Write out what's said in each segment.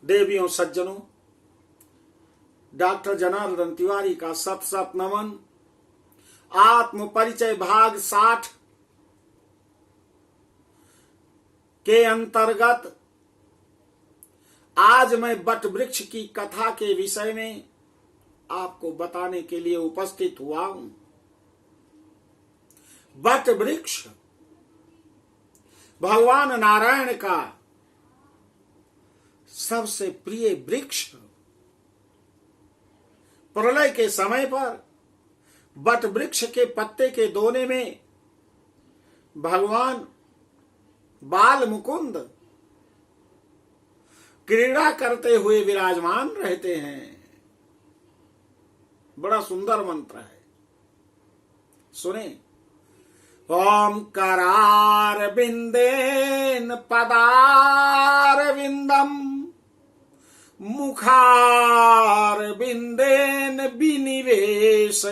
देवियों सज्जनों, डॉक्टर जनार्दन तिवारी का सत सत नमन। आत्म परिचय भाग 60 के अंतर्गत आज मैं बट वृक्ष की कथा के विषय में आपको बताने के लिए उपस्थित हुआ हूं। बट वृक्ष भगवान नारायण का सबसे प्रिय वृक्ष। प्रलय के समय पर बट वृक्ष के पत्ते के दोने में भगवान बाल मुकुंद क्रीड़ा करते हुए विराजमान रहते हैं। बड़ा सुंदर मंत्र है, सुने। ओम करार बिंदेन पदार विंदम मुखार बिंदेन विनिवेशयन्तीन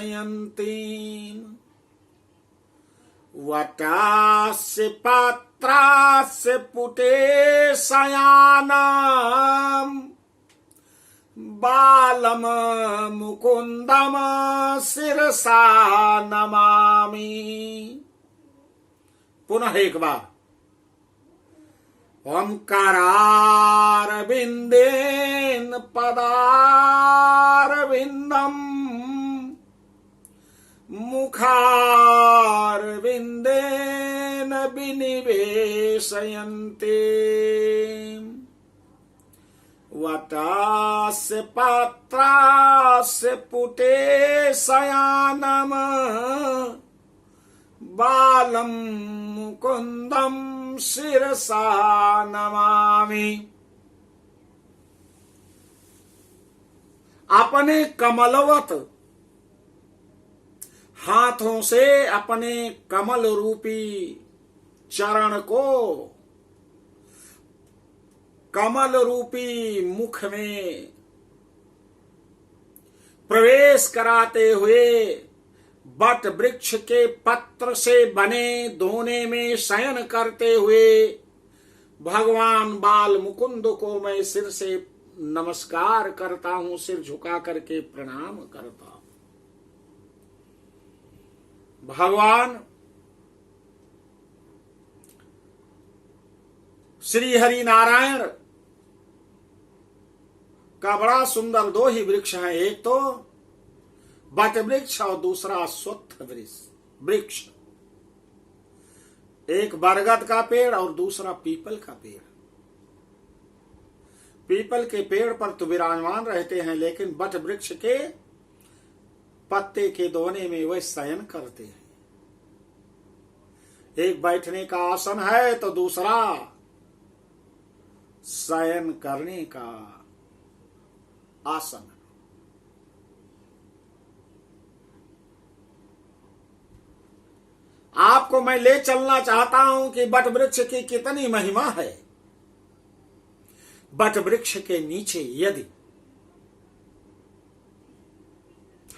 वटास्य पात्रास्य पुटे शयानम बालम मुकुंदम शिरसा नमामि। पुनः एक बार। ओंकारार बिंदेन पदार विंदम मुखार बिंदेन विनिवेशयन्ते वटास्य पात्रास्य पुटे शयानम बालम मुकुंदम शिरसा नमामि। अपने कमलवत हाथों से अपने कमल रूपी चरण को कमल रूपी मुख में प्रवेश कराते हुए बट वृक्ष के पत्र से बने दोने में शयन करते हुए भगवान बाल मुकुंद को मैं सिर से नमस्कार करता हूं, सिर झुका करके प्रणाम करता हूं। भगवान श्री हरि नारायण का बड़ा सुंदर दो ही वृक्ष हैं, एक तो बट वृक्ष और दूसरा अश्वत्थ वृक्ष। एक बरगद का पेड़ और दूसरा पीपल का पेड़। पीपल के पेड़ पर तो विराजमान रहते हैं, लेकिन बट वृक्ष के पत्ते के दोने में वे शयन करते हैं। एक बैठने का आसन है तो दूसरा शयन करने का आसन। आपको मैं ले चलना चाहता हूं कि बट वृक्ष की कितनी महिमा है। बट वृक्ष के नीचे यदि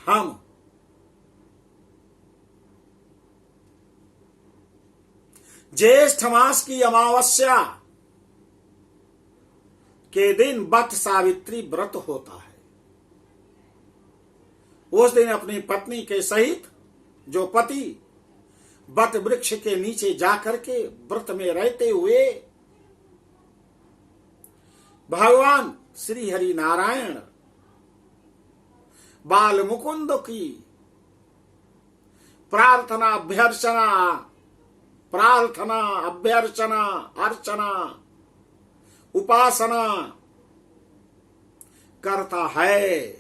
हम ज्येष्ठ मास की अमावस्या के दिन बट सावित्री व्रत होता है, उस दिन अपनी पत्नी के सहित जो पति बट वृक्ष के नीचे जाकर के व्रत में रहते हुए भगवान श्री हरि नारायण बाल मुकुंद की प्रार्थना अभ्यर्चना अर्चना उपासना करता है,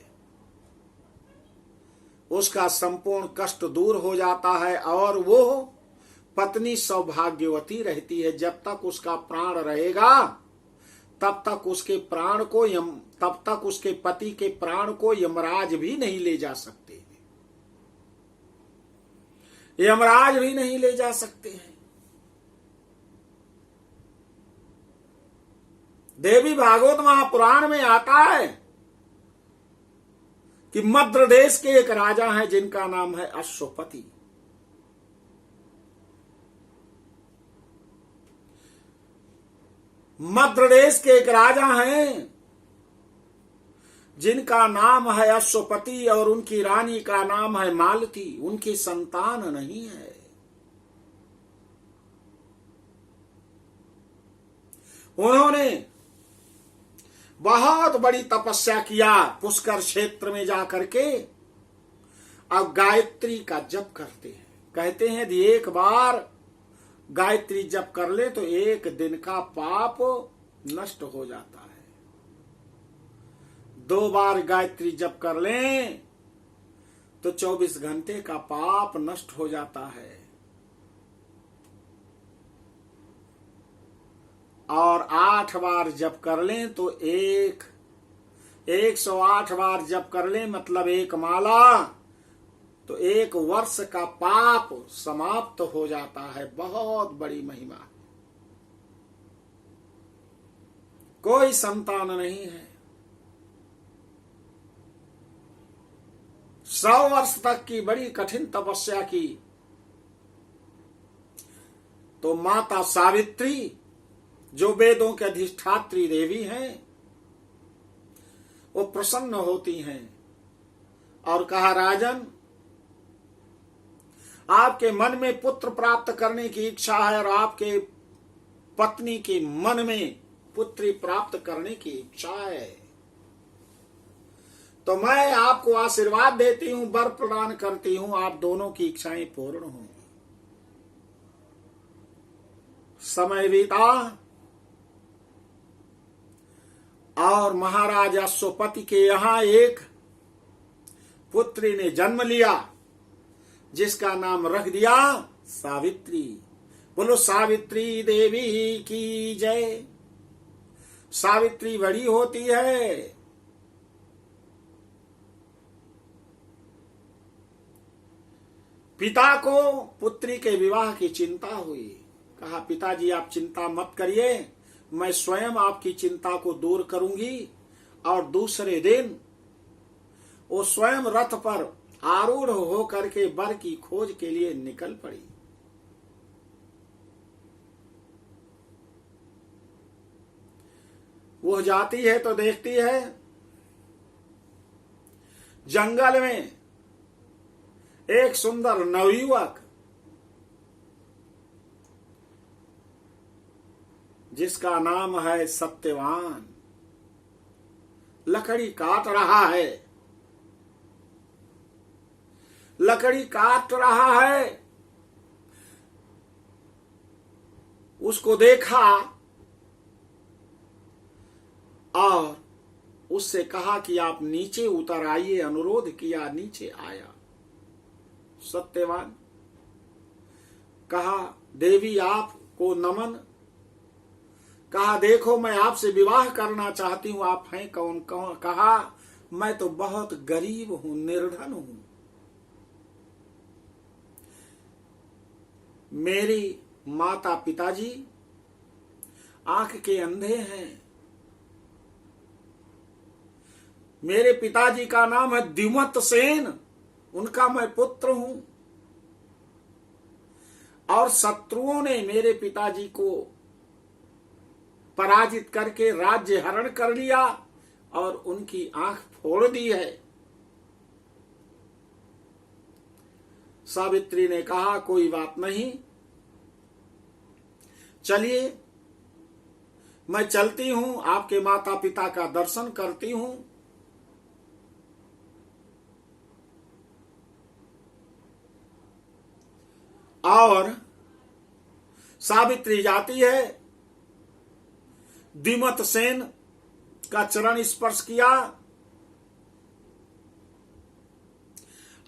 उसका संपूर्ण कष्ट दूर हो जाता है और वो पत्नी सौभाग्यवती रहती है। जब तक उसका प्राण रहेगा तब तक उसके पति के प्राण को यमराज भी नहीं ले जा सकते, यमराज भी नहीं ले जा सकते हैं। देवी भागवत महापुराण में आता है कि मद्र देश के एक राजा हैं जिनका नाम है अश्वपति। मद्र देश के एक राजा हैं जिनका नाम है अश्वपति और उनकी रानी का नाम है मालती, उनकी संतान नहीं है। उन्होंने बहुत बड़ी तपस्या किया पुष्कर क्षेत्र में जाकर के। अब गायत्री का जप करते हैं। कहते हैं यदि एक बार गायत्री जप कर ले तो एक दिन का पाप नष्ट हो जाता है। 2 बार गायत्री जप कर लें तो 24 घंटे का पाप नष्ट हो जाता है। और 8 बार जप कर लें तो 108 बार जप कर लें, मतलब एक माला, तो 1 वर्ष का पाप समाप्त हो जाता है। बहुत बड़ी महिमा। कोई संतान नहीं है, 100 वर्ष तक की बड़ी कठिन तपस्या की तो माता सावित्री, जो वेदों के अधिष्ठात्री देवी हैं, वो प्रसन्न होती हैं और कहा, राजन, आपके मन में पुत्र प्राप्त करने की इच्छा है और आपके पत्नी के मन में पुत्री प्राप्त करने की इच्छा है, तो मैं आपको आशीर्वाद देती हूं, वर प्रदान करती हूं, आप दोनों की इच्छाएं पूर्ण होंगी। समय बीता और महाराज अश्वपति के यहां एक पुत्री ने जन्म लिया, जिसका नाम रख दिया सावित्री। बोलो सावित्री देवी की जय। सावित्री बड़ी होती है। पिता को पुत्री के विवाह की चिंता हुई। कहा, पिताजी आप चिंता मत करिए, मैं स्वयं आपकी चिंता को दूर करूंगी। और दूसरे दिन वो स्वयं रथ पर आरूढ़ होकर के वर की खोज के लिए निकल पड़ी। वो जाती है तो देखती है जंगल में एक सुंदर नवयुवक, जिसका नाम है सत्यवान, लकड़ी काट रहा है। लकड़ी काट रहा है। उसको देखा और उससे कहा कि आप नीचे उतर आइए। अनुरोध किया, नीचे आया। सत्यवान कहा, देवी आपको नमन। कहा, देखो मैं आपसे विवाह करना चाहती हूं, आप हैं कौन? कहा, मैं तो बहुत गरीब हूं, निर्धन हूं, मेरी माता पिताजी आंख के अंधे हैं। मेरे पिताजी का नाम है द्युमत सेन, उनका मैं पुत्र हूं। और शत्रुओं ने मेरे पिताजी को पराजित करके राज्य हरण कर लिया और उनकी आंख फोड़ दी है। सावित्री ने कहा, कोई बात नहीं, चलिए मैं चलती हूं, आपके माता पिता का दर्शन करती हूं। और सावित्री जाती है, द्युमत सेन का चरण स्पर्श किया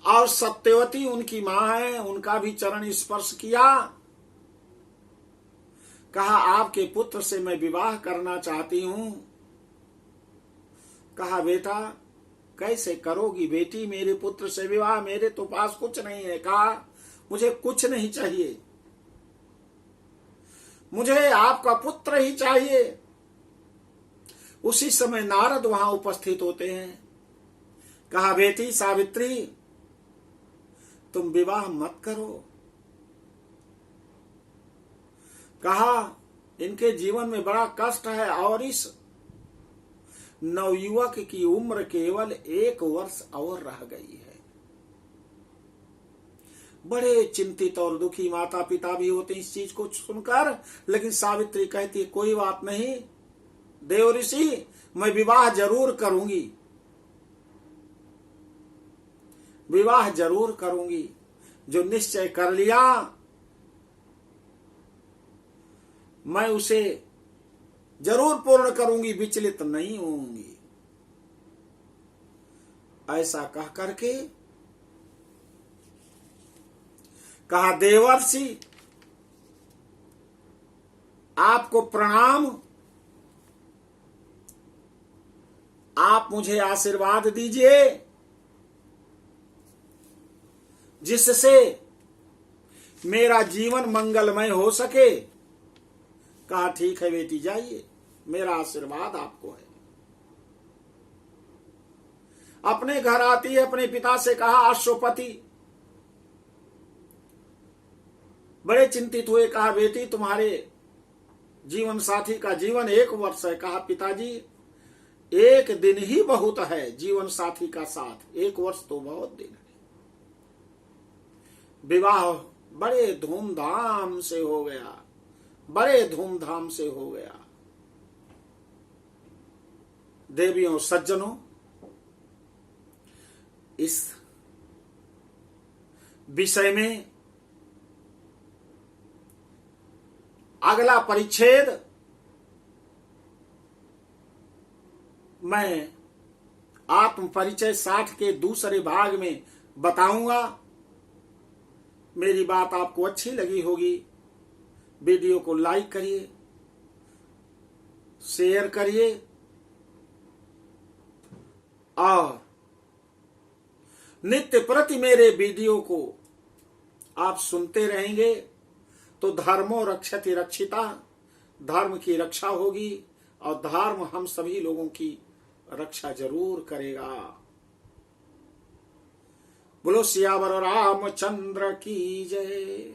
और सत्यवती उनकी मां है, उनका भी चरण स्पर्श किया। कहा, आपके पुत्र से मैं विवाह करना चाहती हूं। कहा, बेटा कैसे करोगी बेटी मेरे पुत्र से विवाह? मेरे तो पास कुछ नहीं है। कहा, मुझे कुछ नहीं चाहिए, मुझे आपका पुत्र ही चाहिए। उसी समय नारद वहां उपस्थित होते हैं। कहा, बेटी सावित्री तुम विवाह मत करो। कहा, इनके जीवन में बड़ा कष्ट है और इस नवयुवक की उम्र केवल 1 वर्ष और रह गई है। बड़े चिंतित और दुखी माता पिता भी होते इस चीज को सुनकर, लेकिन सावित्री कहती है कोई बात नहीं देव ऋषि, मैं विवाह जरूर करूंगी, विवाह जरूर करूंगी। जो निश्चय कर लिया मैं उसे जरूर पूर्ण करूंगी, विचलित नहीं होंगी। ऐसा कह करके कहा देवर्षि आपको प्रणाम, आप मुझे आशीर्वाद दीजिए जिससे मेरा जीवन मंगलमय हो सके। कहा ठीक है बेटी जाइए, मेरा आशीर्वाद आपको है। अपने घर आती है, अपने पिता से कहा अश्वपति बड़े चिंतित हुए। कहा बेटी तुम्हारे जीवन साथी का जीवन 1 वर्ष है। कहा पिताजी 1 दिन ही बहुत है जीवन साथी का साथ, 1 वर्ष तो बहुत दिन है। विवाह बड़े धूमधाम से हो गया, बड़े धूमधाम से हो गया। देवियों सज्जनों, इस विषय में अगला परिच्छेद मैं आत्म परिचय 60 के दूसरे भाग में बताऊंगा। मेरी बात आपको अच्छी लगी होगी, वीडियो को लाइक करिए, शेयर करिए और नित्य प्रति मेरे वीडियो को आप सुनते रहेंगे तो धर्मो रक्षति रक्षिता, धर्म की रक्षा होगी और धर्म हम सभी लोगों की रक्षा जरूर करेगा। बोलो सियावर रामचंद्र की जय।